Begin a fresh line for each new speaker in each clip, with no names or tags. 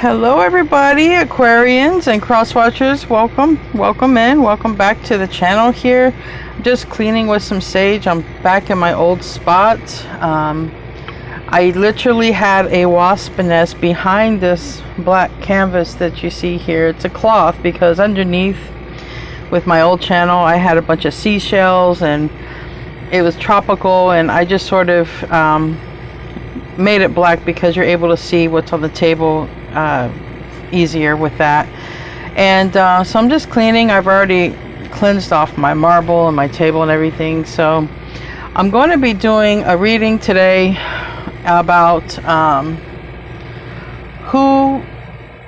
Hello everybody, Aquarians and cross watchers. Welcome back to the channel here. I'm just cleaning with some sage. I'm back in my old spot. I literally had a wasp nest behind this black canvas that you see here. It's a cloth because underneath with my old channel I had a bunch of seashells and it was tropical, and I just sort of made it black because you're able to see what's on the table easier with that. And so I'm just cleaning. I've already cleansed off my marble and my table and everything, so I'm going to be doing a reading today about who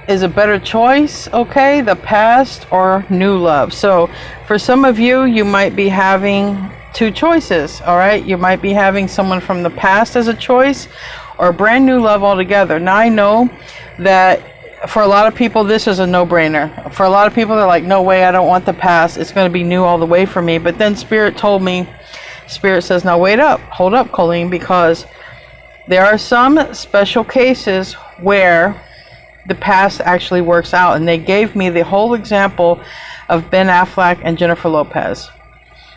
is a better choice, okay, the past or new love. So for some of you, you might be having two choices. All right, you might be having someone from the past as a choice or a brand new love altogether. Now I know that for a lot of people this is a no-brainer. For a lot of people they're like, no way, I don't want the past, it's going to be new all the way for me. But then Spirit says, now wait up, hold up, Colleen, because there are some special cases where the past actually works out. And they gave me the whole example of Ben Affleck and Jennifer Lopez.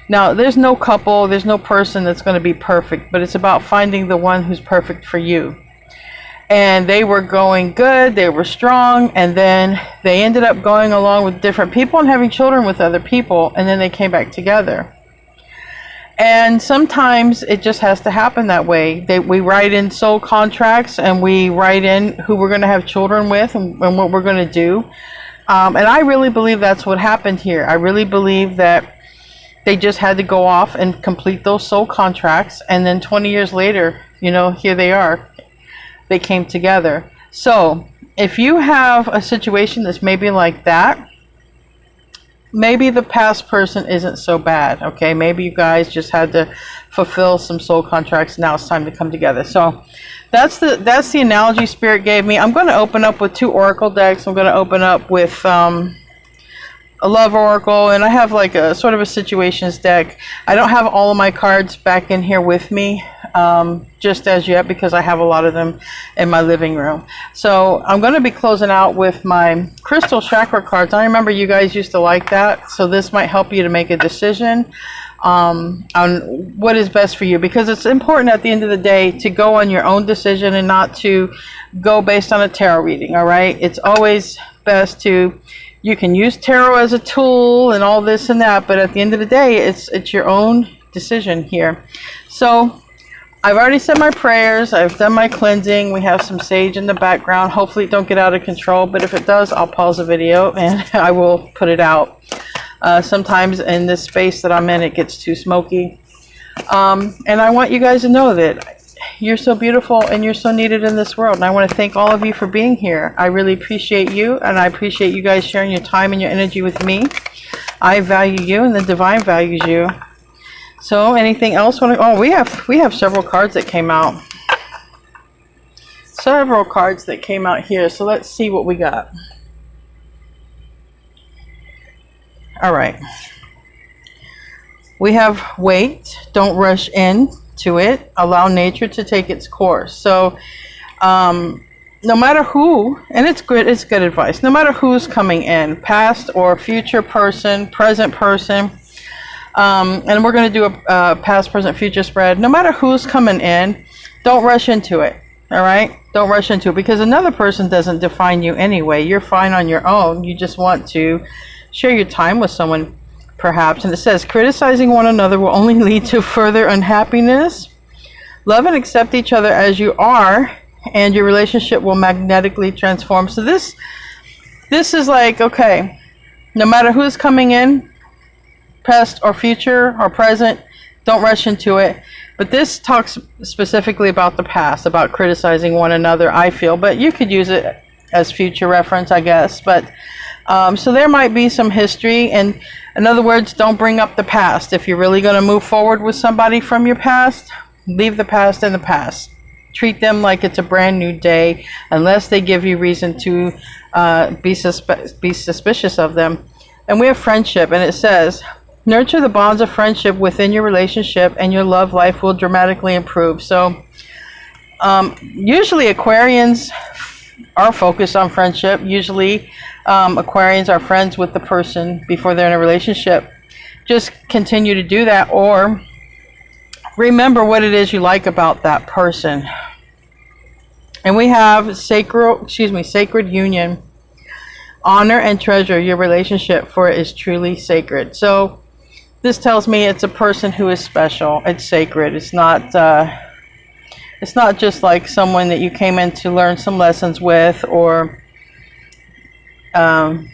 Now, there's no couple, there's no person that's going to be perfect, but it's about finding the one who's perfect for you. And they were going good, they were strong, and then they ended up going along with different people and having children with other people, and then they came back together. And sometimes it just has to happen that way. We write in soul contracts, and we write in who we're going to have children with and what we're going to do. And I really believe that's what happened here. I really believe that they just had to go off and complete those soul contracts, and then 20 years later, you know, here they are. They came together. So if you have a situation that's maybe like that, maybe the past person isn't so bad, okay? Maybe you guys just had to fulfill some soul contracts. Now it's time to come together. So that's the analogy Spirit gave me. I'm going to open up with two oracle decks. I'm going to open up with a love oracle, and I have like a sort of a situations deck. I don't have all of my cards back in here with me just as yet because I have a lot of them in my living room. So I'm going to be closing out with my crystal chakra cards. I remember you guys used to like that, so this might help you to make a decision on what is best for you, because it's important at the end of the day to go on your own decision and not to go based on a tarot reading. All right, it's always best to, you can use tarot as a tool and all this and that, but at the end of the day, it's your own decision here. So I've already said my prayers. I've done my cleansing. We have some sage in the background. Hopefully it don't get out of control, but if it does, I'll pause the video and I will put it out. Sometimes in this space that I'm in, it gets too smoky. And I want you guys to know that you're so beautiful and you're so needed in this world. And I want to thank all of you for being here. I really appreciate you, and I appreciate you guys sharing your time and your energy with me. I value you, and the divine values you. So anything else? Oh, we have several cards that came out. Several cards that came out here. So let's see what we got. All right. We have wait. Don't rush in to it. Allow nature to take its course. So no matter who, and it's good advice, no matter who's coming in, past or future person, present person, and we're going to do a past, present, future spread. No matter who's coming in, don't rush into it. All right, don't rush into it, because another person doesn't define you anyway. You're fine on your own. You just want to share your time with someone, perhaps. And it says, criticizing one another will only lead to further unhappiness. Love and accept each other as you are, and your relationship will magnetically transform. So this is like, okay, no matter who's coming in, past or future or present, don't rush into it. But this talks specifically about the past, about criticizing one another, I feel. But you could use it as future reference, I guess. But so there might be some history, and in other words, don't bring up the past. If you're really going to move forward with somebody from your past, leave the past in the past. Treat them like it's a brand new day, unless they give you reason to be suspicious of them. And we have friendship, and it says, nurture the bonds of friendship within your relationship, and your love life will dramatically improve. So usually Aquarians are focused on friendship. Usually, Aquarians are friends with the person before they're in a relationship. Just continue to do that, or remember what it is you like about that person. And we have sacred union. Honor and treasure your relationship, for it is truly sacred. So this tells me it's a person who is special. It's sacred. It's not just like someone that you came in to learn some lessons with, or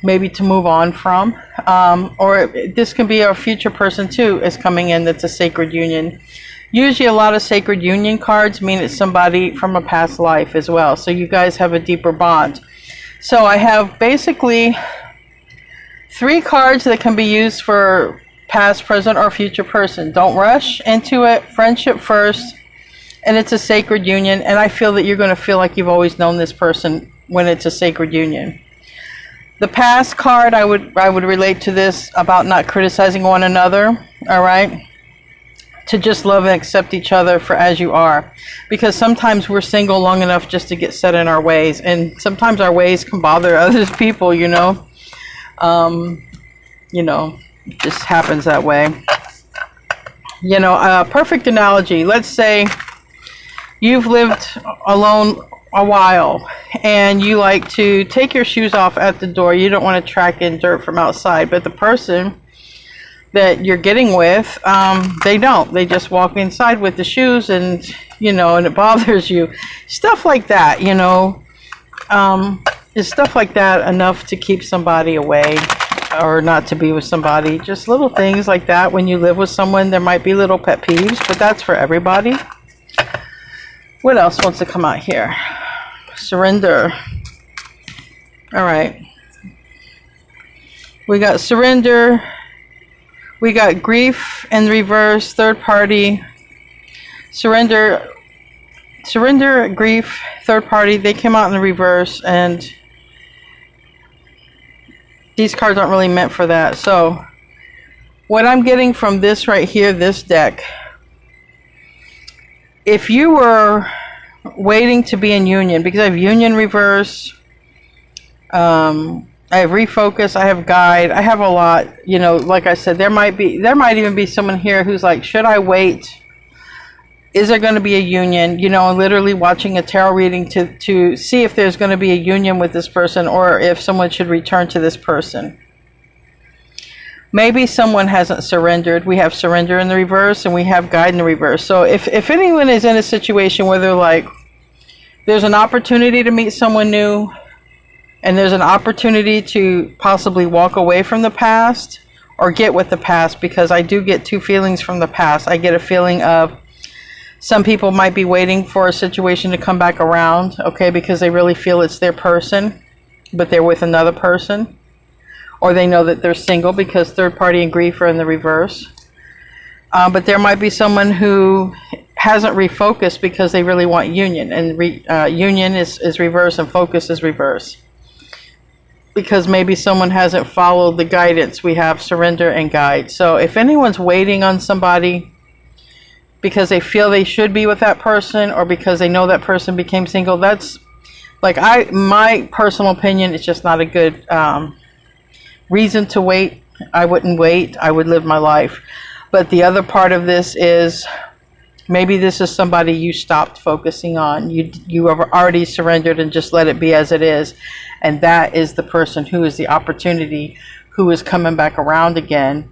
maybe to move on from. Or this can be a future person too is coming in that's a sacred union. Usually a lot of sacred union cards mean it's somebody from a past life as well. So you guys have a deeper bond. So I have basically 3 cards that can be used for past, present, or future person. Don't rush into it. Friendship first. And it's a sacred union. And I feel that you're going to feel like you've always known this person when it's a sacred union. The past card, I would relate to this about not criticizing one another. All right. To just love and accept each other for as you are. Because sometimes we're single long enough just to get set in our ways. And sometimes our ways can bother other people, you know. It just happens that way. You know, a perfect analogy. Let's say you've lived alone a while and you like to take your shoes off at the door. You don't want to track in dirt from outside. But the person that you're getting with, they don't. They just walk inside with the shoes, and and it bothers you. Stuff like that, is stuff like that enough to keep somebody away or not to be with somebody? Just little things like that. When you live with someone, there might be little pet peeves, but that's for everybody. What else wants to come out here? Surrender. All right. We got surrender. We got grief in reverse, third party. Surrender, grief, third party. They came out in the reverse, and these cards aren't really meant for that. So what I'm getting from this right here, this deck, if you were waiting to be in union, because I have union reverse, I have refocus, I have guide, I have a lot, like I said, there might even be someone here who's like, should I wait? Is there going to be a union? Literally watching a tarot reading to see if there's going to be a union with this person, or if someone should return to this person. Maybe someone hasn't surrendered. We have surrender in the reverse, and we have guide in the reverse. So if anyone is in a situation where they're like, there's an opportunity to meet someone new, and there's an opportunity to possibly walk away from the past or get with the past, because I do get 2 feelings from the past. I get a feeling of some people might be waiting for a situation to come back around, okay, because they really feel it's their person, but they're with another person. Or they know that they're single because third party and grief are in the reverse. But there might be someone who hasn't refocused because they really want union. And union is reverse and focus is reverse. Because maybe someone hasn't followed the guidance. We have surrender and guide. So if anyone's waiting on somebody because they feel they should be with that person, or because they know that person became single, that's like my personal opinion, it's just not a good reason to wait. I wouldn't wait. I would live my life. But the other part of this is maybe this is somebody you stopped focusing on. You have already surrendered and just let it be as it is. And that is the person who is the opportunity, who is coming back around again.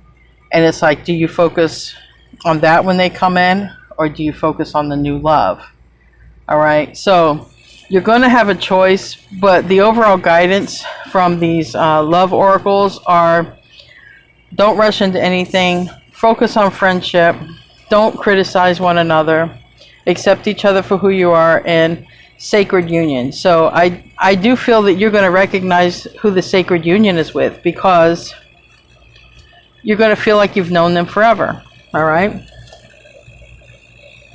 And it's like, do you focus on that when they come in, or do you focus on the new love? All right. So you're going to have a choice, but the overall guidance from these love oracles are: don't rush into anything. Focus on friendship. Don't criticize one another. Accept each other for who you are, and sacred union. So I do feel that you're going to recognize who the sacred union is with, because you're going to feel like you've known them forever. All right?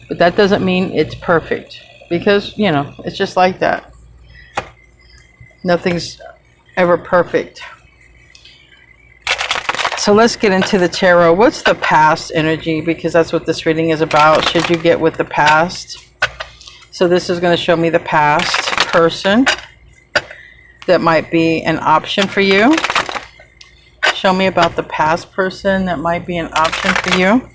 But that doesn't mean it's perfect, because, it's just like that. Nothing's ever perfect. So let's get into the tarot. What's the past energy? Because that's what this reading is about. Should you get with the past? So this is going to show me the past person. that might be an option for you. Show me about the past person that might be an option for you.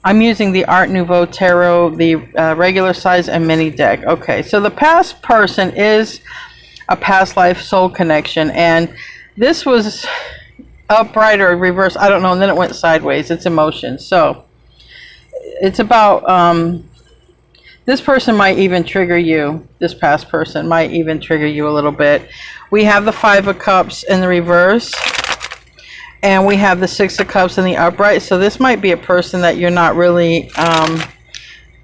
I'm using the Art Nouveau Tarot, the regular size and mini deck. Okay, so the past person is a past life soul connection, and this was upright or reverse, I don't know, and then it went sideways. It's emotions. So it's about this person might even trigger you. This past person might even trigger you a little bit. We have the Five of Cups in the reverse, and we have the Six of Cups in the upright. So this might be a person that you're not really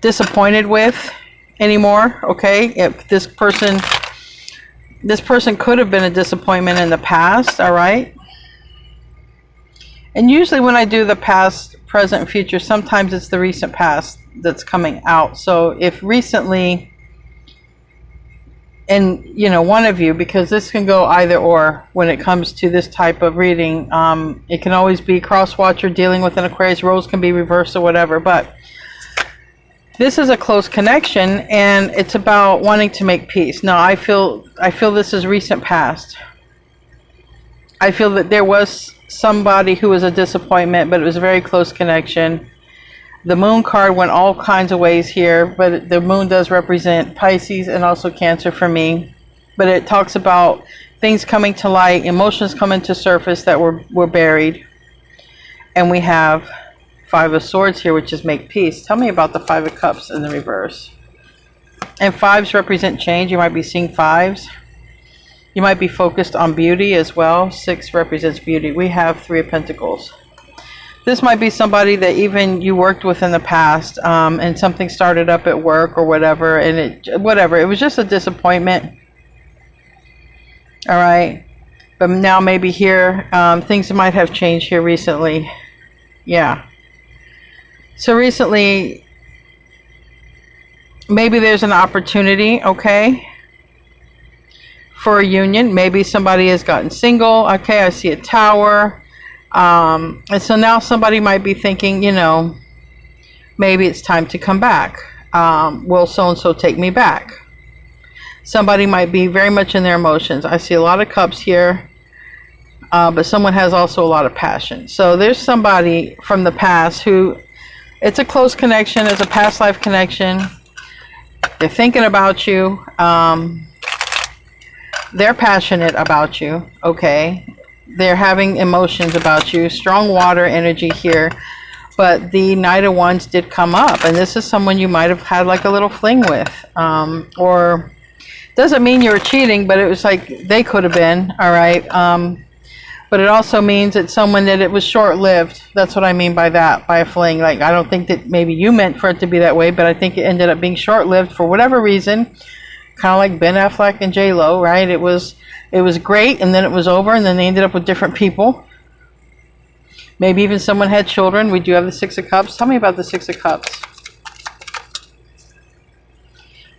disappointed with anymore. Okay, if this person could have been a disappointment in the past. All right. And usually when I do the past, present, and future, sometimes it's the recent past that's coming out. So if recently, and you know, one of you, because this can go either or when it comes to this type of reading, it can always be cross-watcher dealing with an Aquarius, roles can be reversed or whatever, but this is a close connection, and it's about wanting to make peace. Now, I feel this is recent past. I feel that there was somebody who was a disappointment, but it was a very close connection. The Moon card went all kinds of ways here, but the Moon does represent Pisces and also Cancer for me. But it talks about things coming to light, emotions coming to surface that were buried. And we have Five of Swords here, which is make peace. Tell me about the Five of Cups in the reverse. And fives represent change. You might be seeing fives. You might be focused on beauty as well. Six represents beauty. We have Three of Pentacles. This might be somebody that even you worked with in the past, and something started up at work or whatever, and it was just a disappointment. All right. But now maybe here, things might have changed here recently. Yeah. So recently, maybe there's an opportunity, okay, for a union. Maybe somebody has gotten single. Okay, I see a tower. And so now somebody might be thinking, you know, maybe it's time to come back. Will so-and-so take me back? Somebody might be very much in their emotions. I see a lot of cups here, but someone has also a lot of passion. So there's somebody from the past who, it's a close connection, it's a past life connection. They're thinking about you. They're passionate about you, okay? They're having emotions about you. Strong water energy here. But the Knight of Wands did come up. And this is someone you might have had like a little fling with. Or doesn't mean you were cheating, but it was like they could have been. All right. But it also means it's someone that it was short-lived. That's what I mean by that, by a fling. Like, I don't think that maybe you meant for it to be that way, but I think it ended up being short-lived for whatever reason. Kind of like Ben Affleck and J-Lo, right? It was great, and then it was over, and then they ended up with different people. Maybe even someone had children. We do have the Six of Cups. Tell me about the Six of Cups.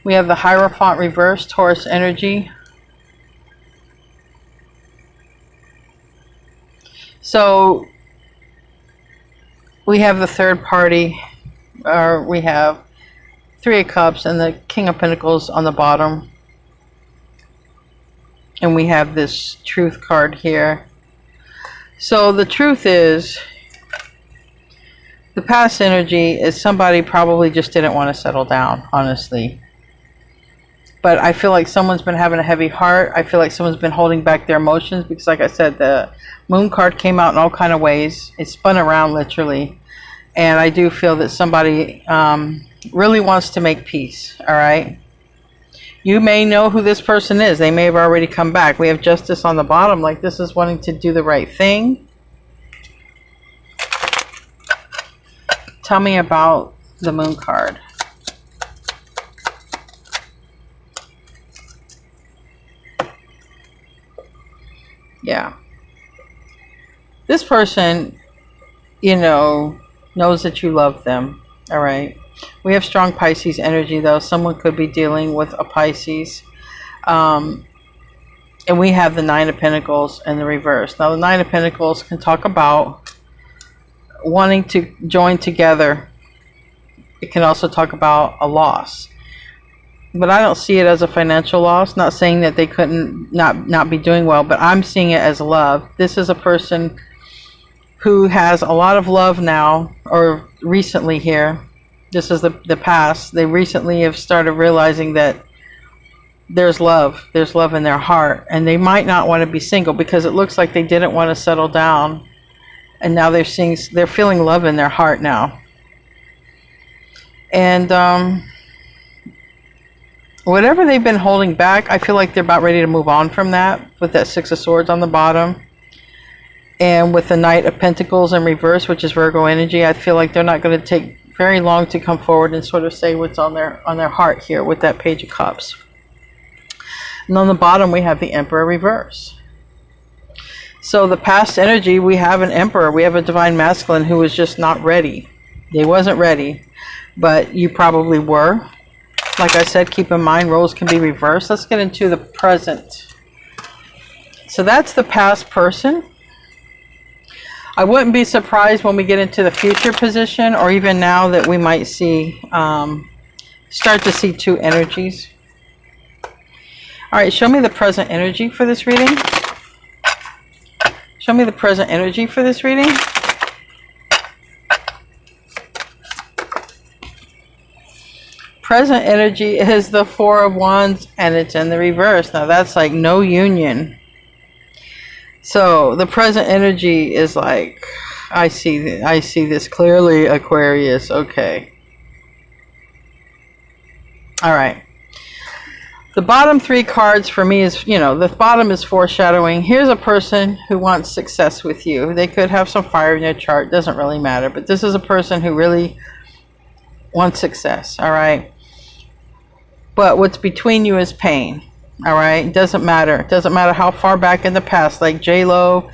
We have the Hierophant reverse, Taurus energy. So we have the third party, or we have Three of Cups and the King of Pentacles on the bottom. And we have this Truth card here. So the truth is, the past energy is somebody probably just didn't want to settle down, honestly. But I feel like someone's been having a heavy heart. I feel like someone's been holding back their emotions because, like I said, the Moon card came out in all kind of ways. It spun around literally. And I do feel that somebody really wants to make peace, all right? You may know who this person is. They may have already come back. We have Justice on the bottom, like this is wanting to do the right thing. Tell me about the Moon card. Yeah. This person, you know, knows that you love them, all right? We have strong Pisces energy, though. Someone could be dealing with a Pisces. And we have the Nine of Pentacles in the reverse. Now, the Nine of Pentacles can talk about wanting to join together It can also talk about a loss. But I don't see it as a financial loss. Not saying that they couldn't not be doing well, but I'm seeing it as love. This is a person who has a lot of love now, or recently here. This is the past. They recently have started realizing that there's love. There's love in their heart. And they might not want to be single because it looks like they didn't want to settle down. And now they're feeling love in their heart now. And whatever they've been holding back, I feel like they're about ready to move on from that with that Six of Swords on the bottom. And with the Knight of Pentacles in reverse, which is Virgo energy, I feel like they're not going to take very long to come forward and sort of say what's on their heart here with that Page of Cups. And on the bottom, we have the Emperor reverse. So the past energy, we have an Emperor. We have a Divine Masculine who was just not ready. They wasn't ready, but you probably were. Like I said, keep in mind, roles can be reversed. Let's get into the present. So that's the past person. I wouldn't be surprised when we get into the future position, or even now, that we might see, start to see two energies. All right, show me the present energy for this reading. Show me the present energy for this reading. Present energy is the Four of Wands, and it's in the reverse. Now that's like no union. So the present energy is like, I see this clearly, Aquarius. Okay. All right. The bottom three cards for me is, the bottom is foreshadowing. Here's a person who wants success with you. They could have some fire in their chart. Doesn't really matter. But this is a person who really wants success. All right. But what's between you is pain. All right. It doesn't matter. It doesn't matter how far back in the past, like J-Lo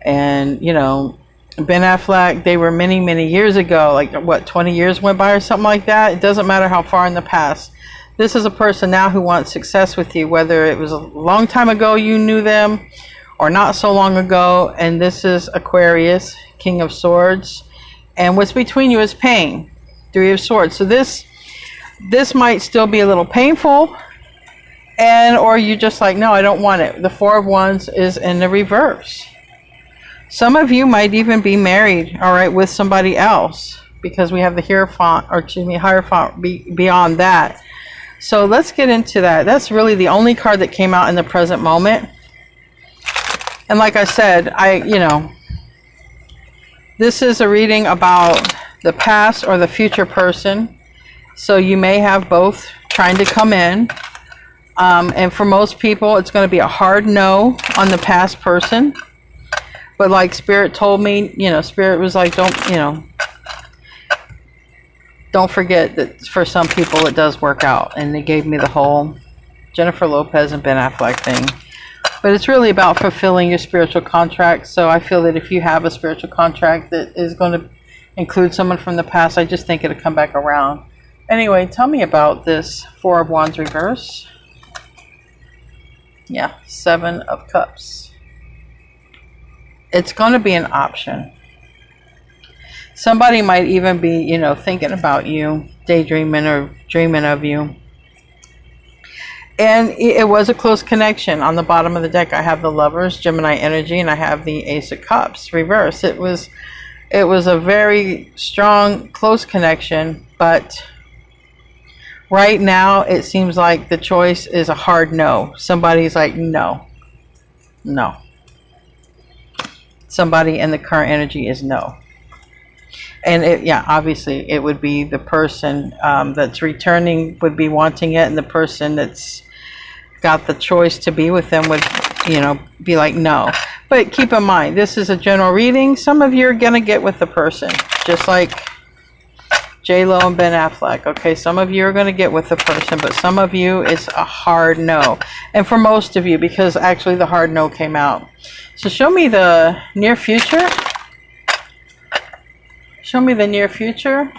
and, Ben Affleck, they were many, many years ago, like what, 20 years went by or something like that. It doesn't matter how far in the past. This is a person now who wants success with you, whether it was a long time ago you knew them or not so long ago. And this is Aquarius, King of Swords. And what's between you is pain, Three of Swords. So this might still be a little painful, or you just like, no, I don't want it. The Four of Wands is in the reverse. Some of you might even be married, all right, with somebody else, because we have the Hierophant beyond that. So let's get into that. That's really the only card that came out in the present moment. And like I said, this is a reading about the past or the future person. So you may have both trying to come in. And for most people, it's going to be a hard no on the past person. But like Spirit told me, Spirit was like, don't forget that for some people it does work out. And they gave me the whole Jennifer Lopez and Ben Affleck thing. But it's really about fulfilling your spiritual contract. So I feel that if you have a spiritual contract that is going to include someone from the past, I just think it'll come back around. Anyway, tell me about this Four of Wands reverse. Yeah, Seven of Cups. It's going to be an option. Somebody might even be, thinking about you, daydreaming or dreaming of you. And it was a close connection. On the bottom of the deck, I have the Lovers, Gemini energy, and I have the Ace of Cups reverse. It was a very strong, close connection, but right now it seems like the choice is a hard no. Somebody's like, no. Somebody in the current energy is no. And obviously it would be the person that's returning would be wanting it, and the person that's got the choice to be with them would, be like, no. But keep in mind, this is a general reading. Some of you are going to get with the person, just like J-Lo and Ben Affleck. Okay, some of you are going to get with the person, but some of you, it's a hard no. And for most of you, because actually the hard no came out. So show me the near future. Show me the near future,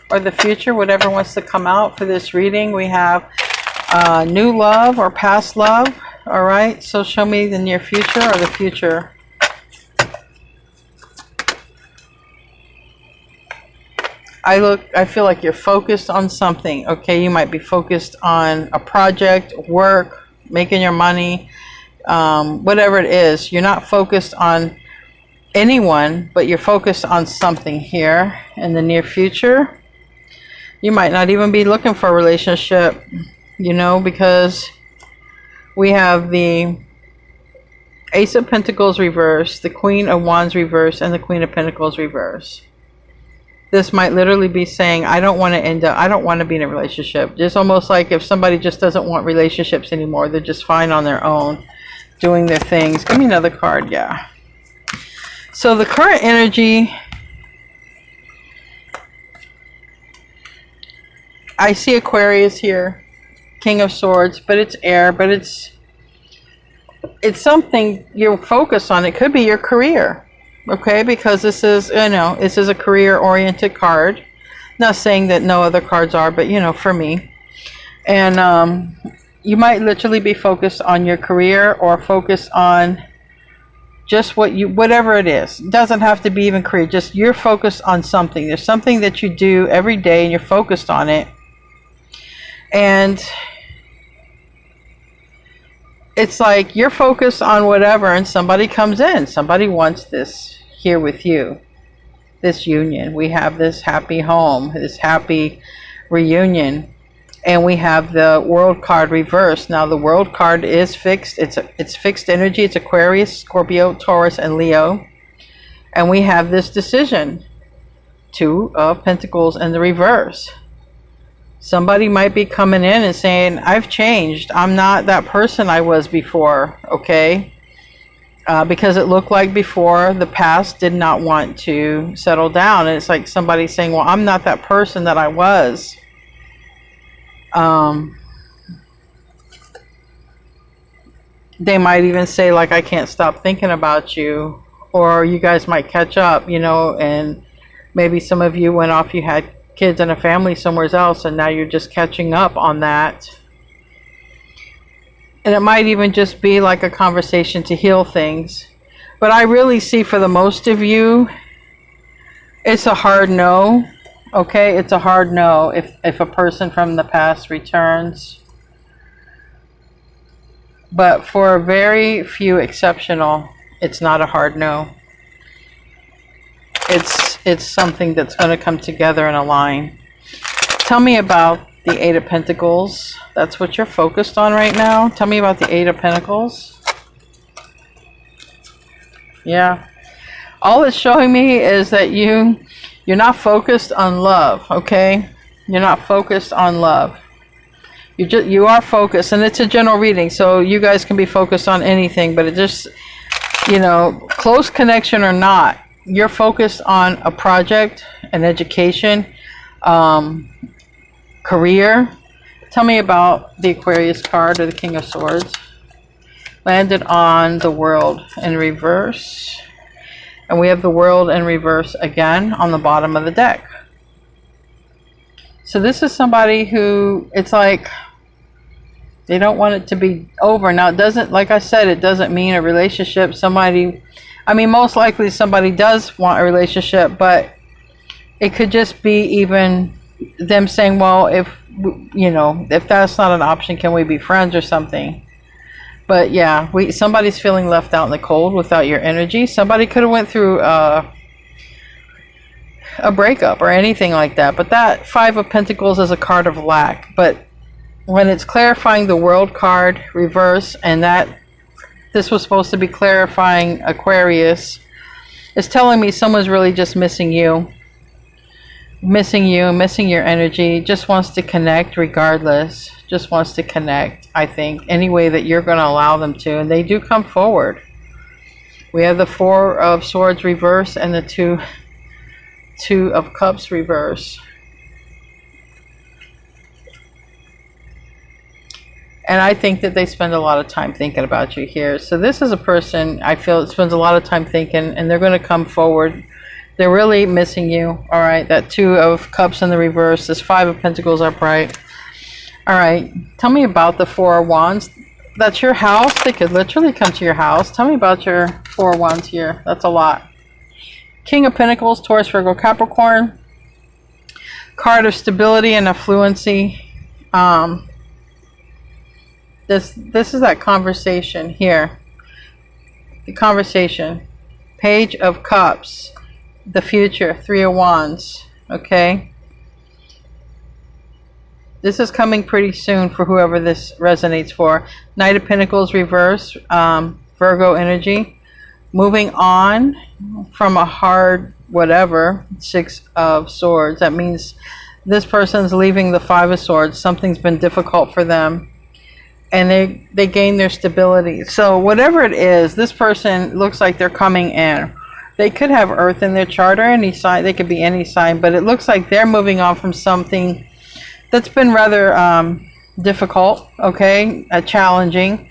or the future, whatever wants to come out for this reading. We have new love or past love. All right, so show me the near future or the future. I feel like you're focused on something, okay? You might be focused on a project, work, making your money, whatever it is. You're not focused on anyone, but you're focused on something here in the near future. You might not even be looking for a relationship, you know, because we have the Ace of Pentacles reverse, the Queen of Wands reverse, and the Queen of Pentacles reverse. This might literally be saying, I don't want to be in a relationship. Just almost like if somebody just doesn't want relationships anymore, they're just fine on their own, doing their things. Give me another card, yeah. So the current energy, I see Aquarius here, King of Swords, but it's air, but it's something you're focused on. It could be your career. Okay, because this is, you know, this is a career-oriented card. Not saying that no other cards are, but, you know, for me. And you might literally be focused on your career or focused on just whatever it is. It doesn't have to be even career. Just you're focused on something. There's something that you do every day and you're focused on it. And it's like you're focused on whatever and somebody comes in. Somebody wants this here with you, this union. We have this happy home, this happy reunion, and we have the World card reversed. Now the World card is fixed. It's fixed energy. It's Aquarius, Scorpio, Taurus, and Leo, and we have this decision, Two of Pentacles in the reverse. Somebody might be coming in and saying, I've changed. I'm not that person I was before, okay? Because it looked like before the past did not want to settle down. And it's like somebody saying, well, I'm not that person that I was. They might even say, like, I can't stop thinking about you. Or you guys might catch up, you know, and maybe some of you went off, you had kids and a family somewhere else, and now you're just catching up on that. And it might even just be like a conversation to heal things. But I really see for the most of you, it's a hard no. Okay, it's a hard no if a person from the past returns. But for a very few exceptional, it's not a hard no. It's something that's going to come together and align. Tell me about the Eight of Pentacles. That's what you're focused on right now. Tell me about the Eight of Pentacles. Yeah. All it's showing me is that you're not focused on love, okay? You're not focused on love. You are focused, and it's a general reading, so you guys can be focused on anything, but it just, you know, close connection or not, you're focused on a project, an education, career. Tell me about the Aquarius card or the King of Swords. Landed on the World in reverse. And we have the World in reverse again on the bottom of the deck. So this is somebody who, it's like, they don't want it to be over. Now, it doesn't, like I said, it doesn't mean a relationship. Somebody, I mean, most likely somebody does want a relationship, but it could just be even them saying, well, if, you know, if that's not an option, can we be friends or something? But yeah, somebody's feeling left out in the cold without your energy. Somebody could have went through a breakup or anything like that. But that Five of Pentacles is a card of lack. But when it's clarifying the World card reverse, and that this was supposed to be clarifying Aquarius, it's telling me someone's really just missing you. Missing your energy, just wants to connect regardless, just wants to connect, I think, any way that you're going to allow them to, and they do come forward. We have the Four of Swords reverse and the Two of Cups reverse. And I think that they spend a lot of time thinking about you here. So this is a person, I feel, that spends a lot of time thinking, and they're going to come forward. They're really missing you. All right, that Two of Cups in the reverse. This Five of Pentacles upright. All right, tell me about the Four of Wands. That's your house. They could literally come to your house. Tell me about your Four of Wands here. That's a lot. King of Pentacles, Taurus, Virgo, Capricorn. card of stability and affluency. This is that conversation here. The conversation. Page of Cups. The future. Three of Wands. Okay. This is coming pretty soon for whoever this resonates for. Knight of Pentacles reverse. Virgo energy. Moving on from a hard whatever. Six of Swords. That means this person's leaving the Five of Swords. Something's been difficult for them. And they gain their stability. So whatever it is, this person looks like they're coming in. They could have Earth in their chart or any sign. They could be any sign. But it looks like they're moving on from something that's been rather difficult. Okay. Challenging.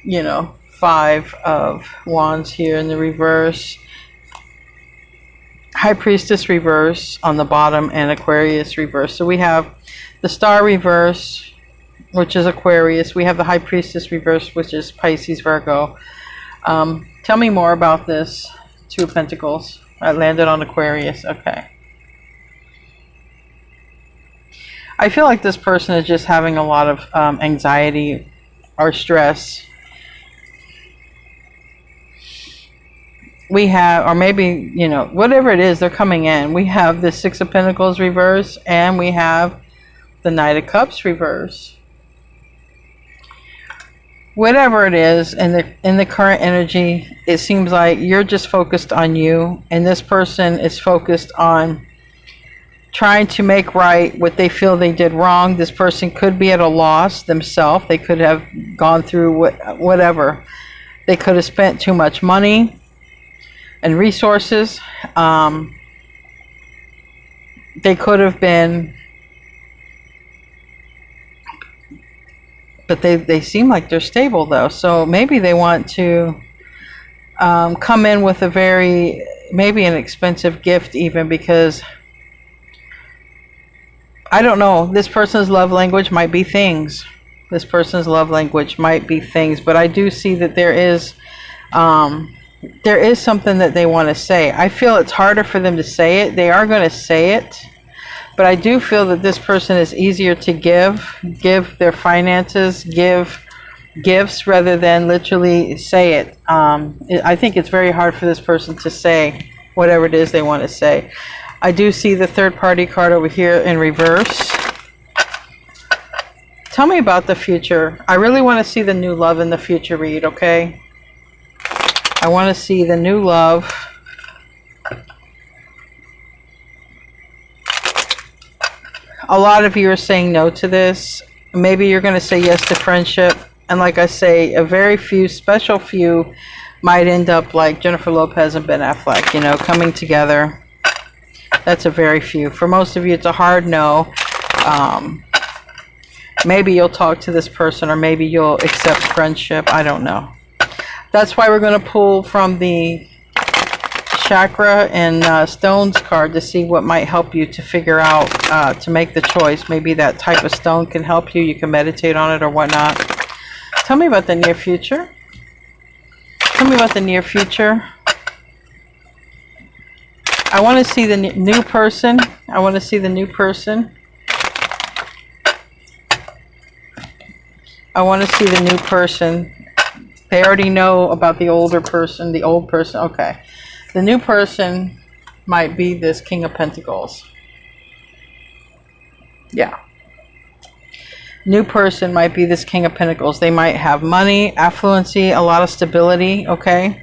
You know, Five of Wands here in the reverse. High Priestess reverse on the bottom and Aquarius reverse. So we have the Star reverse, which is Aquarius. We have the High Priestess reverse, which is Pisces, Virgo. Tell me more about this. Two of Pentacles. I landed on Aquarius. Okay. I feel like this person is just having a lot of anxiety or stress. We have, or maybe, you know, whatever it is, they're coming in. We have the Six of Pentacles reverse, and we have the Knight of Cups reverse. Whatever it is, in the current energy, it seems like you're just focused on you, and this person is focused on trying to make right what they feel they did wrong. This person could be at a loss themselves. They could have gone through whatever. They could have spent too much money and resources. They could have been, but they seem like they're stable though. So maybe they want to come in with a maybe an expensive gift even, because I don't know, this person's love language might be things. This person's love language might be things, but I do see that there is something that they want to say. I feel it's harder for them to say it. They are going to say it. But I do feel that this person is easier to give their finances, give gifts rather than literally say it. I think it's very hard for this person to say whatever it is they want to say. I do see the third party card over here in reverse. Tell me about the future. I really want to see the new love in the future read, okay? I want to see the new love. A lot of you are saying no to this. Maybe you're going to say yes to friendship. And like I say, a very few, special few might end up like Jennifer Lopez and Ben Affleck, you know, coming together. That's a very few. For most of you, it's a hard no. Maybe you'll talk to this person, or maybe you'll accept friendship. I don't know. That's why we're going to pull from the chakra and stones card to see what might help you to figure out, to make the choice. Maybe that type of stone can help you. You can meditate on it or whatnot. Tell me about the near future. Tell me about the near future. I want to see the new person. I want to see the new person. I want to see the new person. They already know about the older person, the old person. Okay. The new person might be this King of Pentacles. Yeah. New person might be this King of Pentacles. They might have money, affluency, a lot of stability. Okay.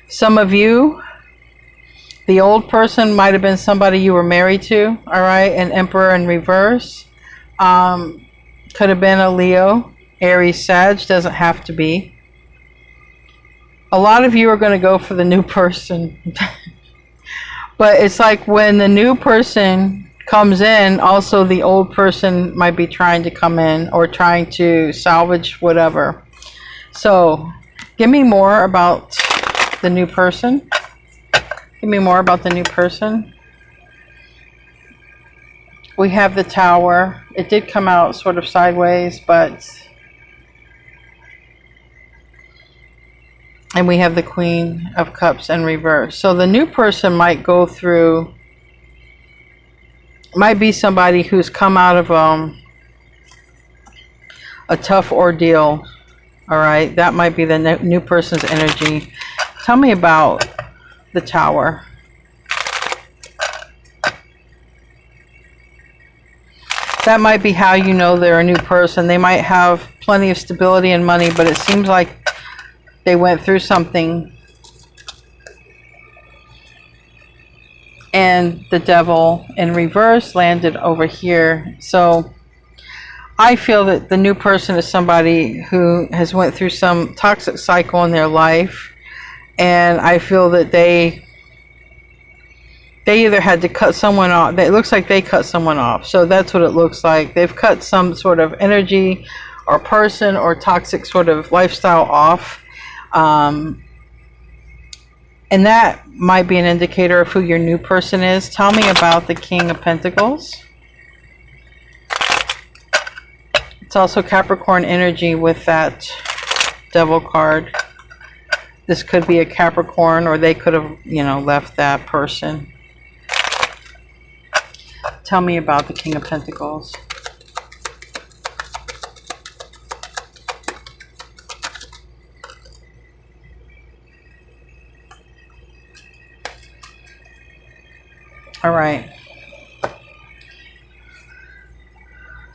Some of you, the old person might have been somebody you were married to. All right. An Emperor in reverse. Could have been a Leo, Aries, Sag, doesn't have to be. A lot of you are going to go for the new person. But it's like when the new person comes in, also the old person might be trying to come in or trying to salvage whatever. So give me more about the new person. Give me more about the new person. We have the Tower. It did come out sort of sideways, but And we have the Queen of Cups in reverse. So the new person might go through, might be somebody who's come out of a tough ordeal. All right, that might be the new person's energy. Tell me about the Tower. That might be how you know they're a new person. They might have plenty of stability and money, but it seems like they went through something. And the Devil in reverse landed over here. So I feel that the new person is somebody who has went through some toxic cycle in their life. And I feel that they either had to cut someone off. It looks like they cut someone off. So that's what it looks like. They've cut some sort of energy or person or toxic sort of lifestyle off. And that might be an indicator of who your new person is. Tell me about the King of Pentacles. It's also Capricorn energy with that Devil card. This could be a Capricorn, or they could have, you know, left that person. Tell me about the King of Pentacles. All right.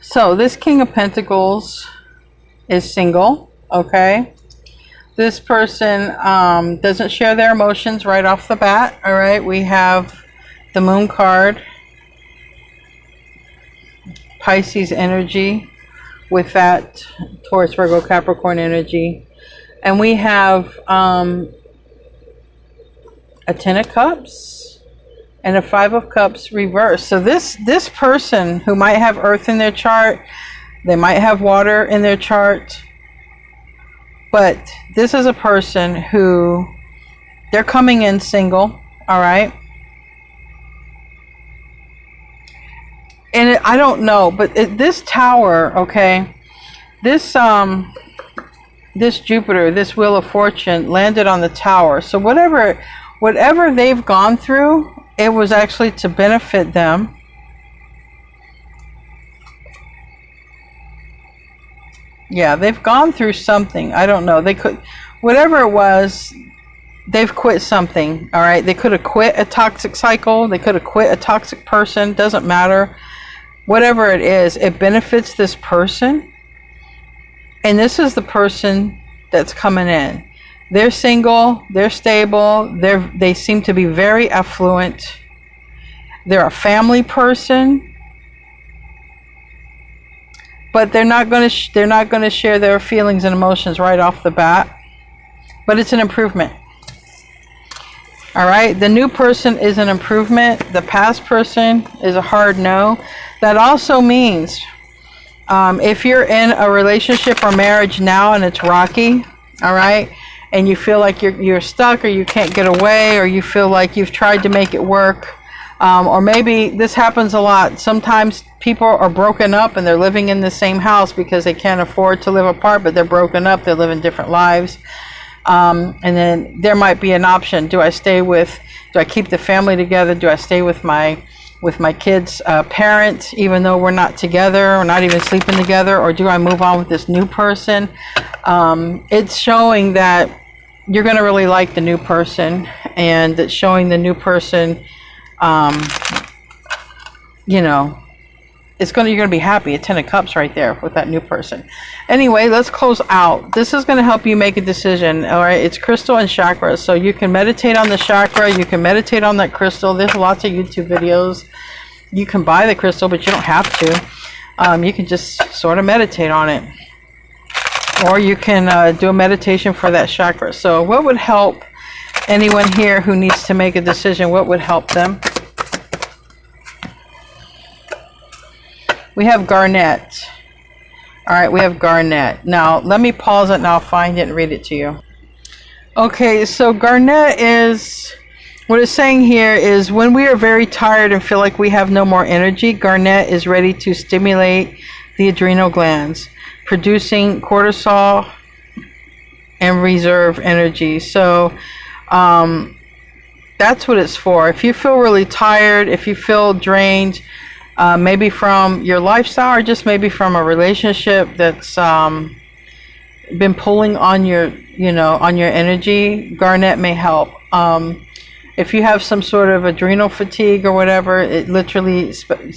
So this King of Pentacles is single, okay? This person doesn't share their emotions right off the bat, all right? We have the Moon card, Pisces energy with that Taurus, Virgo, Capricorn energy. And we have a Ten of Cups and a Five of Cups reversed. So this person who might have earth in their chart, they might have water in their chart, but this is a person who, they're coming in single, all right? And I don't know, but this Tower, okay, this Jupiter, this Wheel of Fortune landed on the Tower. So whatever they've gone through, it was actually to benefit them. Yeah, they've gone through something. I don't know. They could, whatever it was, they've quit something. All right. They could have quit a toxic cycle. They could have quit a toxic person. Doesn't matter. Whatever it is, it benefits this person. And this is the person that's coming in. They're single, they're stable, they seem to be very affluent. They're a family person, but they're not going to share their feelings and emotions right off the bat. But it's an improvement. All right, the new person is an improvement. The past person is a hard no. That also means if you're in a relationship or marriage now and it's rocky, all right, and you feel like you're stuck, or you can't get away, or you feel like you've tried to make it work, or maybe this happens a lot. Sometimes people are broken up and they're living in the same house because they can't afford to live apart, but they're broken up, they're living different lives. And then there might be an option. Do I keep the family together? Do I stay with my kids' parent, even though we're not together, or not even sleeping together, or do I move on with this new person? It's showing that you're going to really like the new person, and it's showing the new person, you know, you're going to be happy. A Ten of Cups right there with that new person. Anyway, let's close out. This is going to help you make a decision. All right, it's crystal and chakras. So you can meditate on the chakra. You can meditate on that crystal. There's lots of YouTube videos. You can buy the crystal, but you don't have to. You can just sort of meditate on it. Or you can do a meditation for that chakra. So what would help anyone here who needs to make a decision? What would help them? We have Garnet. All right, we have Garnet. Now, let me pause it and I'll find it and read it to you. Okay, so Garnet is, what it's saying here is when we are very tired and feel like we have no more energy, Garnet is ready to stimulate the adrenal glands, producing cortisol and reserve energy. So that's what it's for. If you feel really tired, if you feel drained, maybe from your lifestyle or just maybe from a relationship that's been pulling on your, on your energy, garnet may help. If you have some sort of adrenal fatigue or whatever, it literally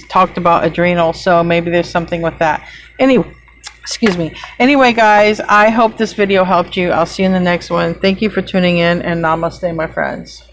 talked about adrenal, so maybe there's something with that. Excuse me. Anyway, guys, I hope this video helped you. I'll see you in the next one. Thank you for tuning in, and namaste, my friends.